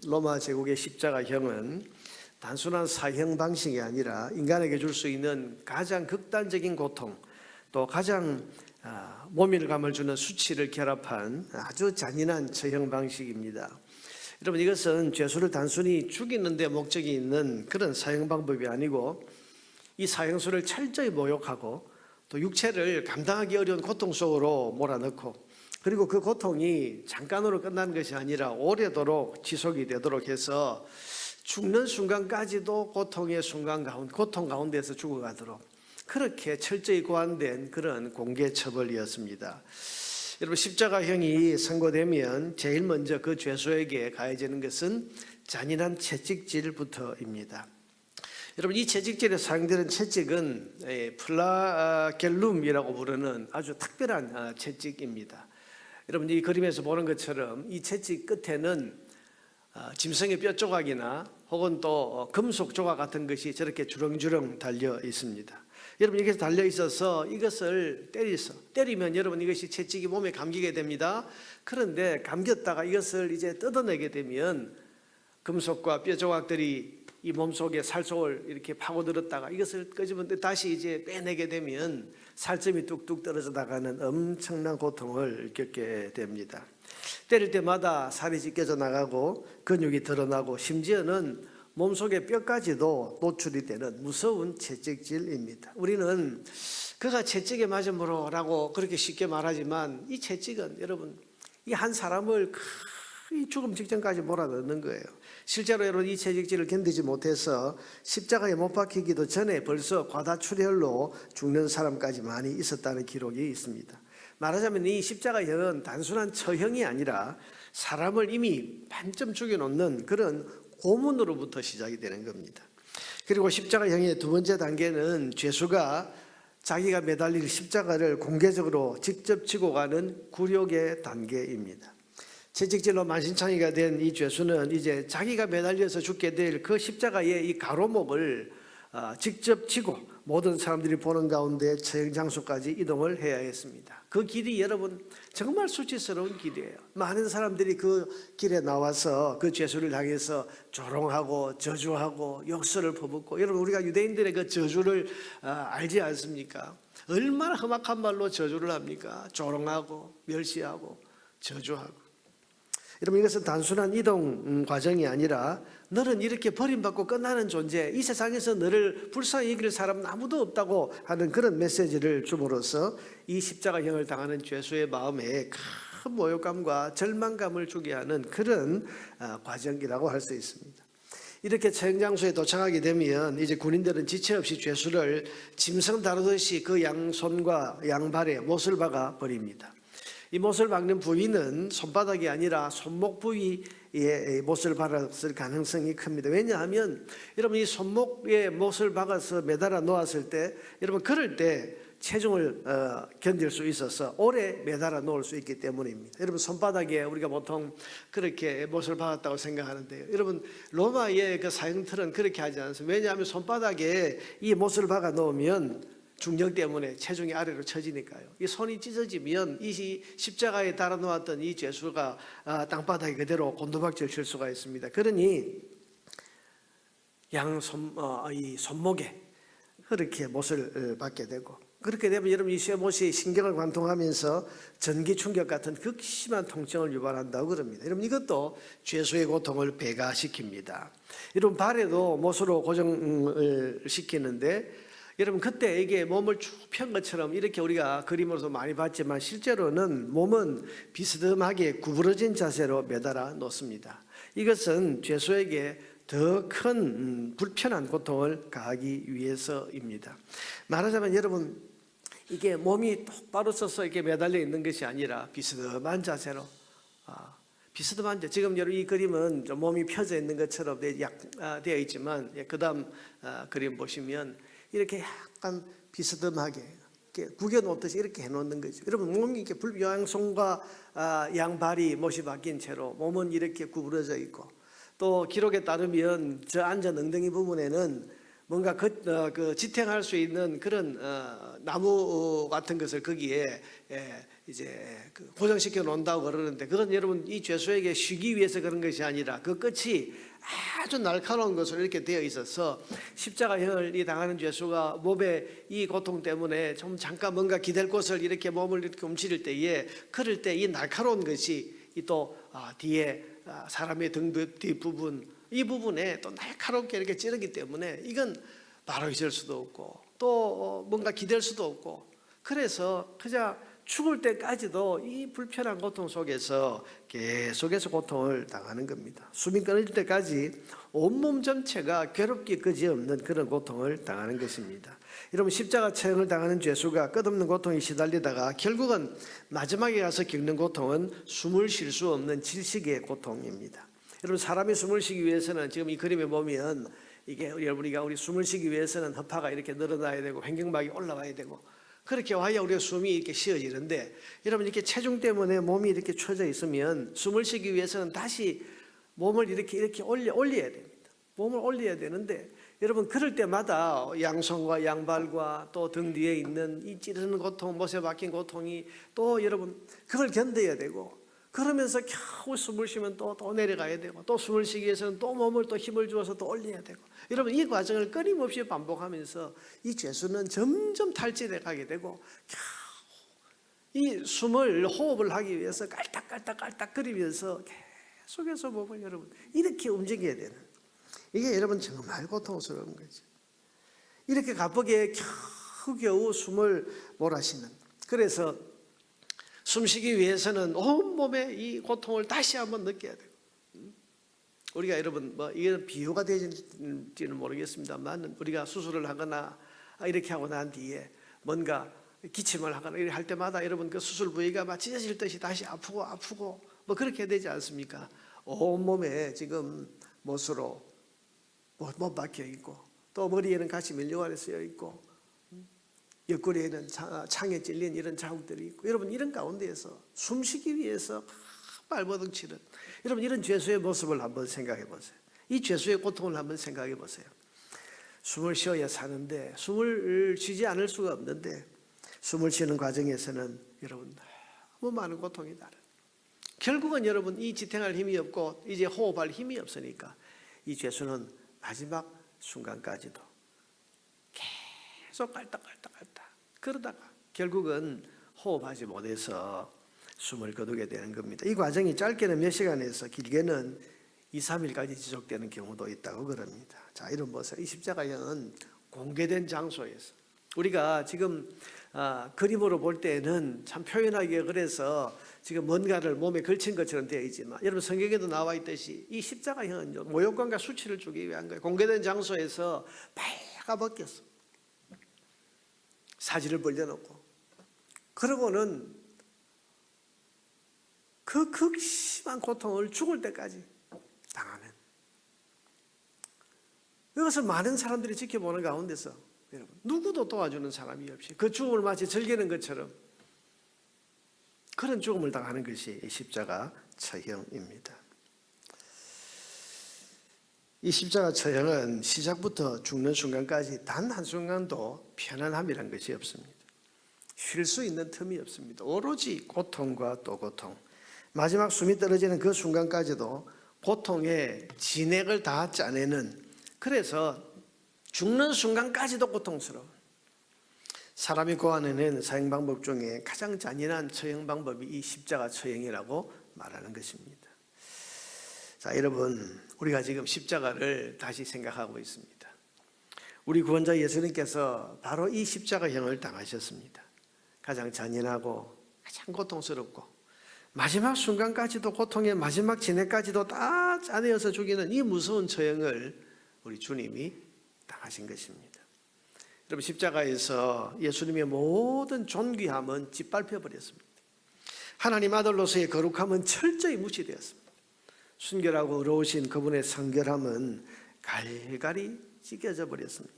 로마 제국의 십자가형은 단순한 사형 방식이 아니라 인간에게 줄 수 있는 가장 극단적인 고통, 또 가장 모멸감을 주는 수치를 결합한 아주 잔인한 처형 방식입니다. 여러분, 이것은 죄수를 단순히 죽이는 데 목적이 있는 그런 사형 방법이 아니고, 이 사형수를 철저히 모욕하고 또 육체를 감당하기 어려운 고통 속으로 몰아넣고, 그리고 그 고통이 잠깐으로 끝나는 것이 아니라 오래도록 지속이 되도록 해서 죽는 순간까지도 고통 가운데서 죽어가도록 그렇게 철저히 고안된 그런 공개 처벌이었습니다. 여러분, 십자가형이 선고되면 제일 먼저 그 죄수에게 가해지는 것은 잔인한 채찍질부터입니다. 여러분, 이 채찍질에 사용되는 채찍은 플라겔룸이라고 부르는 아주 특별한 채찍입니다. 여러분, 이 그림에서 보는 것처럼 이 채찍 끝에는 짐승의 뼈 조각이나 혹은 또 금속 조각 같은 것이 저렇게 주렁주렁 달려 있습니다. 여러분, 이렇게 달려 있어서 이것을 때리면 여러분, 이것이 채찍이 몸에 감기게 됩니다. 그런데 감겼다가 이것을 이제 뜯어내게 되면 금속과 뼈 조각들이 이 몸속에 살 속을 이렇게 파고들었다가 이것을 끄집어 다시 이제 빼내게 되면 살점이 뚝뚝 떨어져 나가는 엄청난 고통을 겪게 됩니다. 때릴 때마다 살이 찢겨져 나가고 근육이 드러나고 심지어는 몸속의 뼈까지도 노출이 되는 무서운 채찍질입니다. 우리는 그가 채찍에 맞음으로라고 그렇게 쉽게 말하지만, 이 채찍은 여러분, 이 한 사람을 거의 죽음 직전까지 몰아넣는 거예요. 실제로 여러분, 이 채찍질을 견디지 못해서 십자가에 못 박히기도 전에 벌써 과다출혈로 죽는 사람까지 많이 있었다는 기록이 있습니다. 말하자면 이 십자가형은 단순한 처형이 아니라 사람을 이미 반쯤 죽여놓는 그런 고문으로부터 시작이 되는 겁니다. 그리고 십자가형의 두 번째 단계는 죄수가 자기가 매달릴 십자가를 공개적으로 직접 지고 가는 굴욕의 단계입니다. 채찍질로 만신창이가 된 이 죄수는 이제 자기가 매달려서 죽게 될 그 십자가의 이 가로목을 직접 지고 모든 사람들이 보는 가운데 처형 장소까지 이동을 해야 했습니다. 그 길이 여러분 정말 수치스러운 길이에요. 많은 사람들이 그 길에 나와서 그 죄수를 향해서 조롱하고 저주하고 욕설을 퍼붓고, 여러분, 우리가 유대인들의 그 저주를 알지 않습니까? 얼마나 험악한 말로 저주를 합니까? 조롱하고 멸시하고 저주하고. 여러분, 이것은 단순한 이동 과정이 아니라 너는 이렇게 버림받고 끝나는 존재, 이 세상에서 너를 불쌍히 여길 사람은 아무도 없다고 하는 그런 메시지를 줌으로써 이 십자가형을 당하는 죄수의 마음에 큰 모욕감과 절망감을 주게 하는 그런 과정이라고 할 수 있습니다. 이렇게 처형 장소에 도착하게 되면 이제 군인들은 지체 없이 죄수를 짐승 다루듯이 그 양손과 양발에 못을 박아 버립니다. 이 못을 박는 부위는 손바닥이 아니라 손목 부위에 못을 박았을 가능성이 큽니다. 왜냐하면 여러분, 이 손목에 못을 박아서 매달아 놓았을 때, 여러분, 그럴 때 체중을 견딜 수 있어서 오래 매달아 놓을 수 있기 때문입니다. 여러분, 손바닥에 우리가 보통 그렇게 못을 박았다고 생각하는데요, 여러분, 로마의 그 사형틀은 그렇게 하지 않습니다. 왜냐하면 손바닥에 이 못을 박아 놓으면 중력 때문에 체중이 아래로 처지니까요. 이 손이 찢어지면 이 십자가에 달아놓았던 이 죄수가 땅바닥에 그대로 곤두박질 칠 수가 있습니다. 그러니 이 손목에 그렇게 못을 박게 되고, 그렇게 되면 여러분, 이 쇠못이 신경을 관통하면서 전기 충격 같은 극심한 통증을 유발한다고 그럽니다. 여러분, 이것도 죄수의 고통을 배가시킵니다. 여러분, 발에도 못으로 고정을 시키는데, 여러분, 그때 이게 몸을 쭉 편 것처럼 이렇게 우리가 그림으로서 많이 봤지만, 실제로는 몸은 비스듬하게 구부러진 자세로 매달아 놓습니다. 이것은 죄수에게 더 큰 불편한 고통을 가하기 위해서입니다. 말하자면 여러분, 이게 몸이 똑바로 서서 이렇게 매달려 있는 것이 아니라 비스듬한 자세로, 비스듬한 자세. 지금 여러분, 이 그림은 좀 몸이 펴져 있는 것처럼 되어 있지만, 그 다음 그림 보시면 이렇게 약간 비스듬하게 이렇게 구겨놓듯이 이렇게 해놓는 거죠. 여러분, 몸이 이렇게 양손과 양발이 못이 박힌 채로 몸은 이렇게 구부러져 있고, 또 기록에 따르면 저 앉은 엉덩이 부분에는 뭔가 그 지탱할 수 있는 그런 나무 같은 것을 거기에 이제 고정시켜 놓는다고 그러는데, 그건 여러분 이 죄수에게 쉬기 위해서 그런 것이 아니라 그 끝이 아주 날카로운 것으로 이렇게 되어 있어서 십자가형을 당하는 죄수가 몸에 이 고통 때문에 좀 잠깐 뭔가 기댈 곳을 이렇게 몸을 이렇게 움츠릴 때에, 그럴 때 이 날카로운 것이 또 뒤에 사람의 등 뒷부분, 이 부분에 또 날카롭게 이렇게 찌르기 때문에 이건 바로 잊을 수도 없고 또 뭔가 기댈 수도 없고, 그래서 그저 죽을 때까지도 이 불편한 고통 속에서 계속해서 고통을 당하는 겁니다. 숨이 끊어질 때까지 온몸 전체가 괴롭기 그지없는 그런 고통을 당하는 것입니다. 여러분, 십자가 처형을 당하는 죄수가 끝없는 고통에 시달리다가 결국은 마지막에 가서 겪는 고통은 숨을 쉴 수 없는 질식의 고통입니다. 여러분, 사람이 숨을 쉬기 위해서는 지금 이 그림에 보면 이게 우리가 숨을 쉬기 위해서는 허파가 이렇게 늘어나야 되고 횡격막이 올라와야 되고, 그렇게 와야 우리가 숨이 이렇게 쉬어지는데, 여러분 이렇게 체중 때문에 몸이 이렇게 처져 있으면 숨을 쉬기 위해서는 다시 몸을 이렇게 올려야 됩니다. 몸을 올려야 되는데, 여러분 그럴 때마다 양손과 양발과 또 등 뒤에 있는 이 찌르는 고통, 못에 박힌 고통이 또 여러분 그걸 견뎌야 되고, 그러면서 겨우 숨을 쉬면 또 내려가야 되고, 또 숨을 쉬기 위해서는 또 몸을 또 힘을 주어서 또 올려야 되고, 여러분 이 과정을 끊임없이 반복하면서 이 죄수는 점점 탈진해 가게 되고, 이 숨을 호흡을 하기 위해서 깔딱깔딱 거리면서 계속해서 몸을 여러분 이렇게 움직여야 되는, 이게 여러분 정말 고통스러운 거죠. 이렇게 가쁘게 겨우 숨을 몰아쉬는, 그래서 숨쉬기 위해서는 온몸에 이 고통을 다시 한번 느껴야 되고, 우리가 여러분 이게 비유가 되는지는 모르겠습니다만, 우리가 수술을 하거나 이렇게 하고 난 뒤에 뭔가 기침을 하거나 이렇게 할 때마다 여러분 그 수술 부위가 막 찢어질 듯이 다시 아프고 그렇게 되지 않습니까? 온몸에 지금 못으로 못 박혀 있고, 또 머리에는 같이 밀려와서 쓰여 있고, 옆구리에는 창에 찔린 이런 자국들이 있고, 여러분 이런 가운데에서 숨쉬기 위해서 발버둥치는 여러분 이런 죄수의 모습을 한번 생각해 보세요. 이 죄수의 고통을 한번 생각해 보세요. 숨을 쉬어야 사는데 숨을 쉬지 않을 수가 없는데, 숨을 쉬는 과정에서는 여러분 너무 많은 고통이 다른, 결국은 여러분 이 지탱할 힘이 없고 이제 호흡할 힘이 없으니까 이 죄수는 마지막 순간까지도 계속 깔딱깔딱 그러다가 결국은 호흡하지 못해서 숨을 거두게 되는 겁니다. 이 과정이 짧게는 몇 시간에서 길게는 2, 3일까지 지속되는 경우도 있다고 그럽니다. 자, 이런 보세요. 이 십자가형은 공개된 장소에서, 우리가 지금 그림으로 볼 때는 참 표현하기가 그래서 지금 뭔가를 몸에 걸친 것처럼 되어 있지만, 여러분 성경에도 나와 있듯이 이 십자가형은 모욕감과 수치를 주기 위한 거예요. 공개된 장소에서 빨가벗겼어. 사지를 벌려놓고, 그러고는 그 극심한 고통을 죽을 때까지 당하는, 이것을 많은 사람들이 지켜보는 가운데서 여러분 누구도 도와주는 사람이 없이 그 죽음을 마치 즐기는 것처럼 그런 죽음을 당하는 것이 십자가 처형입니다. 이 십자가 처형은 시작부터 죽는 순간까지 단 한순간도 편안함이란 것이 없습니다. 쉴 수 있는 틈이 없습니다. 오로지 고통과 또 고통, 마지막 숨이 떨어지는 그 순간까지도 고통의 진액을 다 짜내는, 그래서 죽는 순간까지도 고통스러운, 사람이 고안해낸 사형 방법 중에 가장 잔인한 처형 방법이 이 십자가 처형이라고 말하는 것입니다. 자, 여러분 우리가 지금 십자가를 다시 생각하고 있습니다. 우리 구원자 예수님께서 바로 이 십자가형을 당하셨습니다. 가장 잔인하고 가장 고통스럽고 마지막 순간까지도 고통의 마지막 진액까지도 다 짜내어서 죽이는 이 무서운 처형을 우리 주님이 당하신 것입니다. 여러분 십자가에서 예수님의 모든 존귀함은 짓밟혀 버렸습니다. 하나님 아들로서의 거룩함은 철저히 무시되었습니다. 순결하고 의로우신 그분의 성결함은 갈갈이 찢겨져 버렸습니다.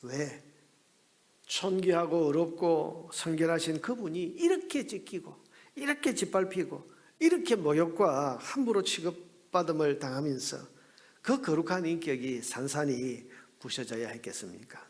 왜? 존귀하고 의롭고 성결하신 그분이 이렇게 찢기고 이렇게 짓밟히고 이렇게 모욕과 함부로 취급받음을 당하면서 그 거룩한 인격이 산산이 부셔져야 했겠습니까?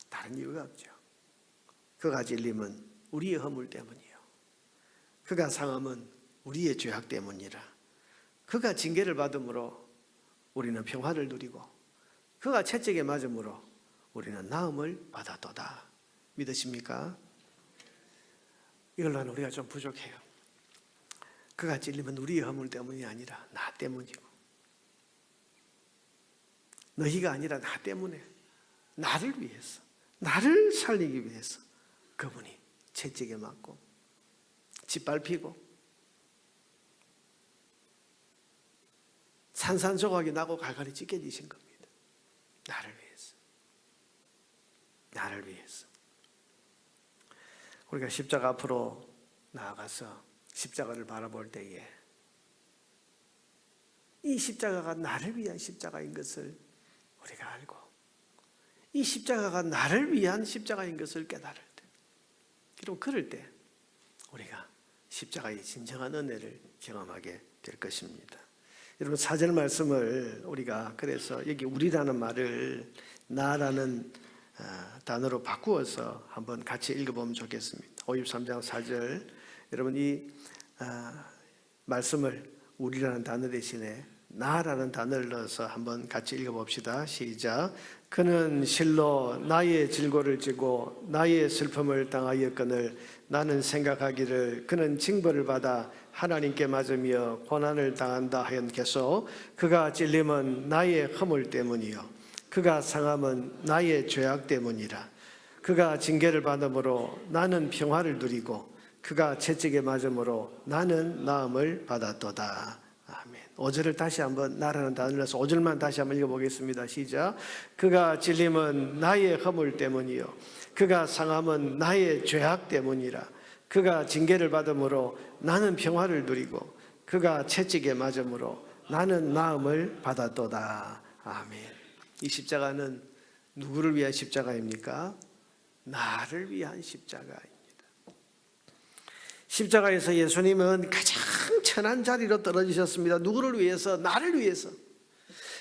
다른 이유가 없죠. 그가 질림은 우리의 허물 때문이요, 그가 상함은 우리의 죄악 때문이라. 그가 징계를 받음으로 우리는 평화를 누리고 그가 채찍에 맞음으로 우리는 나음을 받았도다. 믿으십니까? 이걸로는 우리가 좀 부족해요. 그가 찔림은 우리의 허물 때문이 아니라 나 때문이고, 너희가 아니라 나 때문에, 나를 위해서, 나를 살리기 위해서 그분이 채찍에 맞고 짓밟히고 산산조각이 나고 갈갈이 찢겨지신 겁니다. 나를 위해서. 나를 위해서. 우리가 십자가 앞으로 나아가서 십자가를 바라볼 때에 이 십자가가 나를 위한 십자가인 것을 우리가 알고, 이 십자가가 나를 위한 십자가인 것을 깨달을 때, 그리고 그럴 때 우리가 십자가의 진정한 은혜를 경험하게 될 것입니다. 여러분, 4절 말씀을 우리가 그래서 여기 우리라는 말을 나라는 단어로 바꾸어서 한번 같이 읽어보면 좋겠습니다. 53장 4절, 여러분 이 말씀을 우리라는 단어 대신에 나라는 단어를 넣어서 한번 같이 읽어봅시다. 시작. 그는 실로 나의 질고를 지고 나의 슬픔을 당하였거늘 나는 생각하기를 그는 징벌을 받아 하나님께 맞으며 고난을 당한다 하였겠소. 그가 찔림은 나의 허물 때문이요 그가 상함은 나의 죄악 때문이라. 그가 징계를 받음으로 나는 평화를 누리고 그가 채찍에 맞음으로 나는 나음을 받았도다. 아멘. 5절을 다시 한번 나라는 단어를 넣어서 5절만 다시 한번 읽어보겠습니다. 시작. 그가 찔림은 나의 허물 때문이요 그가 상함은 나의 죄악 때문이라. 그가 징계를 받음으로 나는 평화를 누리고 그가 채찍에 맞음으로 나는 나음을 받았도다. 아멘. 이 십자가는 누구를 위한 십자가입니까? 나를 위한 십자가입니다. 십자가에서 예수님은 가장 천한 자리로 떨어지셨습니다. 누구를 위해서? 나를 위해서.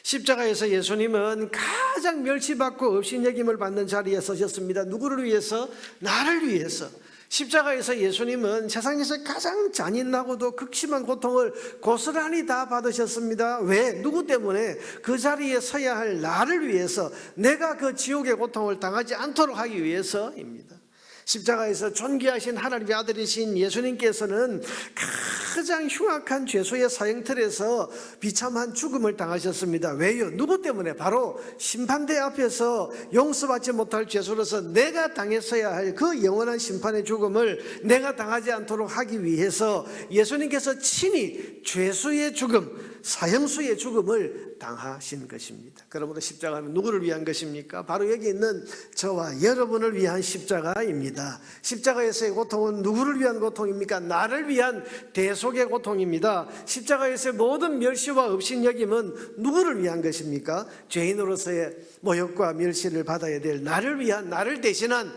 십자가에서 예수님은 가장 멸시받고 업신여김을 받는 자리에 서셨습니다. 누구를 위해서? 나를 위해서. 십자가에서 예수님은 세상에서 가장 잔인하고도 극심한 고통을 고스란히 다 받으셨습니다. 왜? 누구 때문에? 그 자리에 서야 할 나를 위해서, 내가 그 지옥의 고통을 당하지 않도록 하기 위해서입니다. 십자가에서 존귀하신 하나님의 아들이신 예수님께서는 가장 흉악한 죄수의 사형틀에서 비참한 죽음을 당하셨습니다. 왜요? 누구 때문에? 바로 심판대 앞에서 용서받지 못할 죄수로서 내가 당했어야 할 그 영원한 심판의 죽음을 내가 당하지 않도록 하기 위해서 예수님께서 친히 죄수의 죽음, 사형수의 죽음을 당하신 것입니다. 그러므로 십자가는 누구를 위한 것입니까? 바로 여기 있는 저와 여러분을 위한 십자가입니다. 십자가에서의 고통은 누구를 위한 고통입니까? 나를 위한 대속의 고통입니다. 십자가에서의 모든 멸시와 업신여김은 누구를 위한 것입니까? 죄인으로서의 모욕과 멸시를 받아야 될 나를 위한, 나를 대신한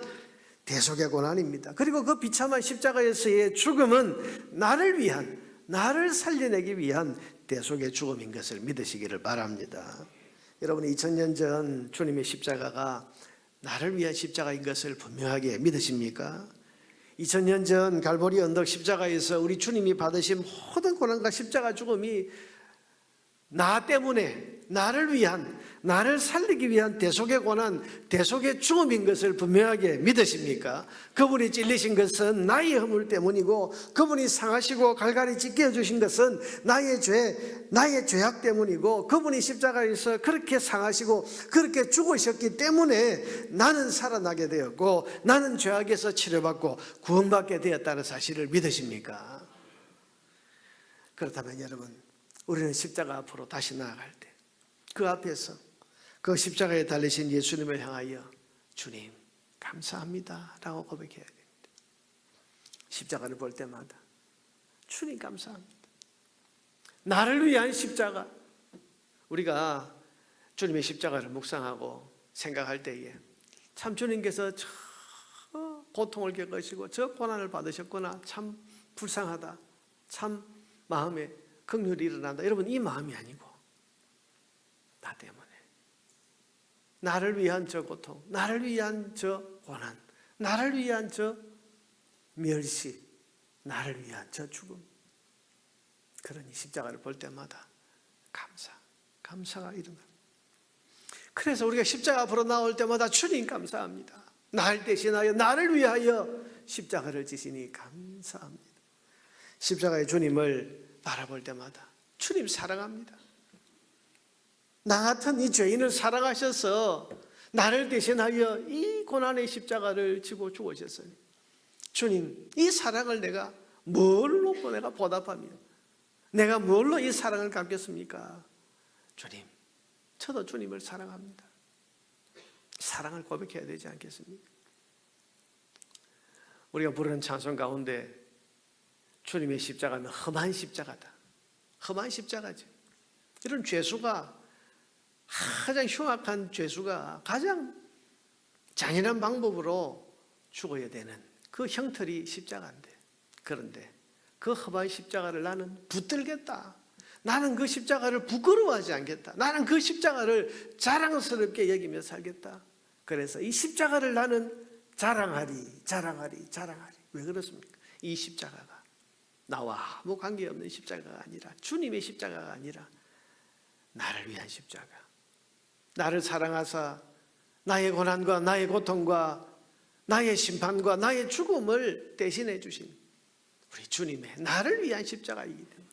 대속의 고난입니다. 그리고 그 비참한 십자가에서의 죽음은 나를 위한, 나를 살려내기 위한 대속의 죽음인 것을 믿으시기를 바랍니다. 여러분, 2000년 전 주님의 십자가가 나를 위한 십자가인 것을 분명하게 믿으십니까? 2000년 전 갈보리 언덕 십자가에서 우리 주님이 받으신 모든 고난과 십자가 죽음이 나 때문에, 나를 위한, 나를 살리기 위한 대속의 고난, 대속의 죽음인 것을 분명하게 믿으십니까? 그분이 찔리신 것은 나의 허물 때문이고 그분이 상하시고 갈갈이 찢겨 주신 것은 나의 죄, 나의 죄악 때문이고 그분이 십자가에서 그렇게 상하시고 그렇게 죽으셨기 때문에 나는 살아나게 되었고 나는 죄악에서 치료받고 구원받게 되었다는 사실을 믿으십니까? 그렇다면 여러분, 우리는 십자가 앞으로 다시 나아갈 때 그 앞에서 그 십자가에 달리신 예수님을 향하여 주님 감사합니다 라고 고백해야 됩니다. 십자가를 볼 때마다 주님 감사합니다. 나를 위한 십자가. 우리가 주님의 십자가를 묵상하고 생각할 때에 참 주님께서 저 고통을 겪으시고 저 고난을 받으셨구나, 참 불쌍하다, 참 마음에 긍휼이 일어난다. 여러분, 이 마음이 아니고 나 때문에, 나를 위한 저 고통, 나를 위한 저 고난, 나를 위한 저 멸시, 나를 위한 저 죽음, 그러니 십자가를 볼 때마다 감사가 일어납니다. 그래서 우리가 십자가 앞으로 나올 때마다 주님 감사합니다. 날 대신하여 나를 위하여 십자가를 지시니 감사합니다. 십자가의 주님을 바라볼 때마다 주님 사랑합니다. 나 같은 이 죄인을 사랑하셔서 나를 대신하여 이 고난의 십자가를 지고 죽으셨으니 주님, 이 사랑을 내가 뭘로 내가 보답하며 내가 뭘로 이 사랑을 갚겠습니까? 주님, 저도 주님을 사랑합니다. 사랑을 고백해야 되지 않겠습니까? 우리가 부르는 찬송 가운데 주님의 십자가는 험한 십자가다, 험한 십자가죠. 이런 죄수가, 가장 흉악한 죄수가 가장 잔인한 방법으로 죽어야 되는 그 형틀이 십자가인데, 그런데 그 험한 십자가를 나는 붙들겠다, 나는 그 십자가를 부끄러워하지 않겠다, 나는 그 십자가를 자랑스럽게 여기며 살겠다. 그래서 이 십자가를 나는 자랑하리. 왜 그렇습니까? 이 십자가가 나와 아무 관계없는 십자가가 아니라, 주님의 십자가가 아니라 나를 위한 십자가, 나를 사랑하사 나의 고난과 나의 고통과 나의 심판과 나의 죽음을 대신해 주신 우리 주님의 나를 위한 십자가이기 때문에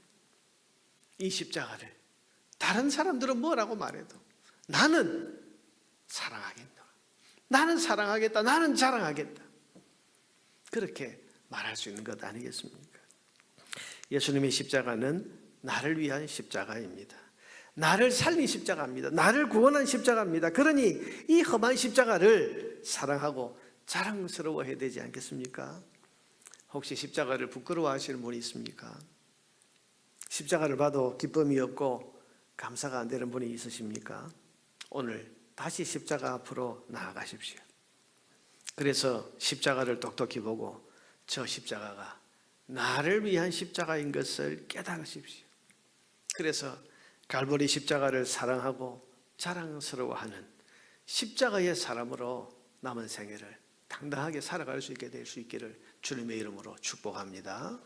이 십자가를 다른 사람들은 뭐라고 말해도 나는 사랑하겠다, 나는 사랑하겠다, 나는 자랑하겠다, 그렇게 말할 수 있는 것 아니겠습니까? 예수님의 십자가는 나를 위한 십자가입니다. 나를 살린 십자가입니다. 나를 구원한 십자가입니다. 그러니 이 험한 십자가를 사랑하고 자랑스러워해야 되지 않겠습니까? 혹시 십자가를 부끄러워하시는 분이 있습니까? 십자가를 봐도 기쁨이 없고 감사가 안 되는 분이 있으십니까? 오늘 다시 십자가 앞으로 나아가십시오. 그래서 십자가를 똑똑히 보고 저 십자가가 나를 위한 십자가인 것을 깨달으십시오. 그래서 갈보리 십자가를 사랑하고 자랑스러워하는 십자가의 사람으로 남은 생애를 당당하게 살아갈 수 있게 될 수 있기를 주님의 이름으로 축복합니다.